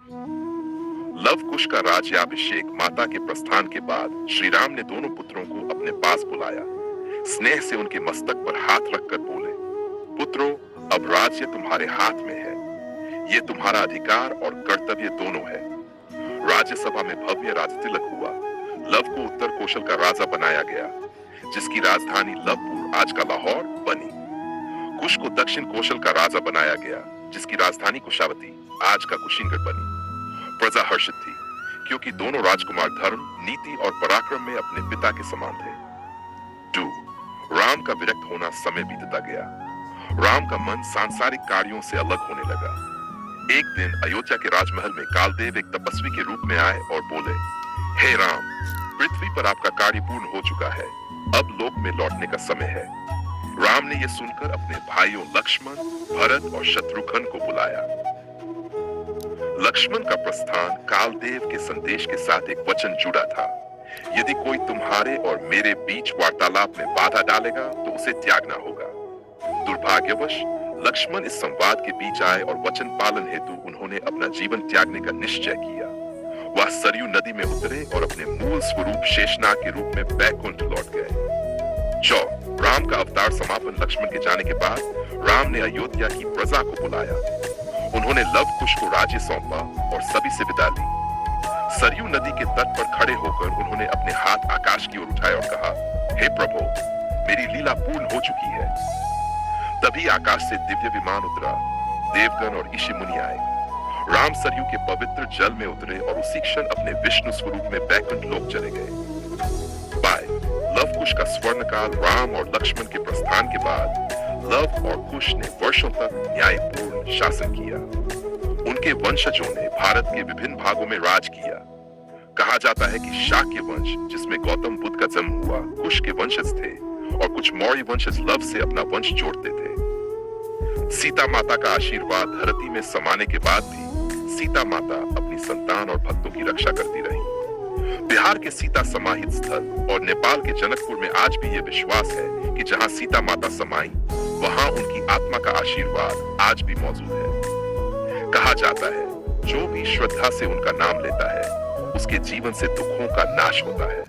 Love कुश का राज्याभिषेक माता के प्रस्थान के बाद श्री राम ने दोनों पुत्रों को अपने पास बुलाया। स्नेह से उनके मस्तक पर हाथ रखकर बोले, पुत्रों, अब राज्य तुम्हारे हाथ में है। ये तुम्हारा अधिकार और कर्तव्य दोनों है। राज्यसभा में भव्य राजतिलक हुआ। लव को उत्तर कौशल का राजा बनाया गया, जिसकी राजधानी लवपुर आज का लाहौर बनी। कुश को दक्षिण कौशल का राजा बनाया गया, जिसकी राजधानी कुशावती आज का कुशीनगढ़ बनी। प्रजा हर्षित थी, क्योंकि दोनों राजकुमार धर्म, नीति और पराक्रम में अपने पिता के समान थे। 2. राम का विरक्त होना समय बीतता गया। राम का मन सांसारिक कार्यों से अलग होने लगा। एक दिन अयोध्या के राजमहल में कालदेव एक तपस्वी के रूप में आए और बोले, हे राम, पृथ्वी पर आपका कार्य पूर्ण हो चुका है, अब लोक में लौटने का समय है। राम ने यह सुनकर अपने भाइयों लक्ष्मण, भरत और शत्रुघ्न को बुलाया। लक्ष्मण का प्रस्थान कालदेव के संदेश के साथ एक वचन जुड़ा था, यदि कोई तुम्हारे और मेरे बीच वार्तालाप में बाधा डालेगा तो उसे त्यागना होगा। दुर्भाग्यवश लक्ष्मण इस संवाद के बीच आए और वचन पालन हेतु उन्होंने अपना जीवन त्यागने का निश्चय किया। वह सरयू नदी में उतरे और अपने मूल स्वरूप शेषनाग के रूप में बैकुंठ लौट गए। 4. राम का अवतार समापन लक्ष्मण के जाने के बाद राम ने अयोध्या की प्रजा को बुलाया। उन्होंने लव कुश को राज्य सौंपा और सभी से विदा ली। सरयू नदी के तट पर खड़े होकर उन्होंने अपने हाथ आकाश की ओर उठाए और कहा, हे प्रभु, मेरी लीला पूर्ण हो चुकी है। तभी आकाश से दिव्य विमान उतरा। देवगण और ऋषि मुनि आए। राम सरयू के पवित्र जल में उतरे और उसी क्षण अपने विष्णु स्वरूप में बैकुंठ लोक चले गए। बाय लव कुश का स्वर्ण काल राम और लक्ष्मण के प्रस्थान के बाद लव और कुश ने वर्षों तक न्यायपूर्ण शासन किया। उनके वंशजों ने भारत के विभिन्न भागों में राज किया। कहा जाता है कि शाक्य वंश, जिसमें गौतम बुद्ध का जन्म हुआ, कुश के वंशज थे और कुछ मौर्य वंशज लव से अपना वंश जोड़ते थे। सीता माता का आशीर्वाद धरती में समाने के बाद भी सीता माता अपनी संतान और भक्तों की रक्षा करती रही। बिहार के सीता समाहित स्थल और नेपाल के जनकपुर में आज भी यह विश्वास है कि जहां सीता माता समाई, वहां उनकी आत्मा का आशीर्वाद आज भी मौजूद है। कहा जाता है, जो भी श्रद्धा से उनका नाम लेता है, उसके जीवन से दुखों का नाश होता है।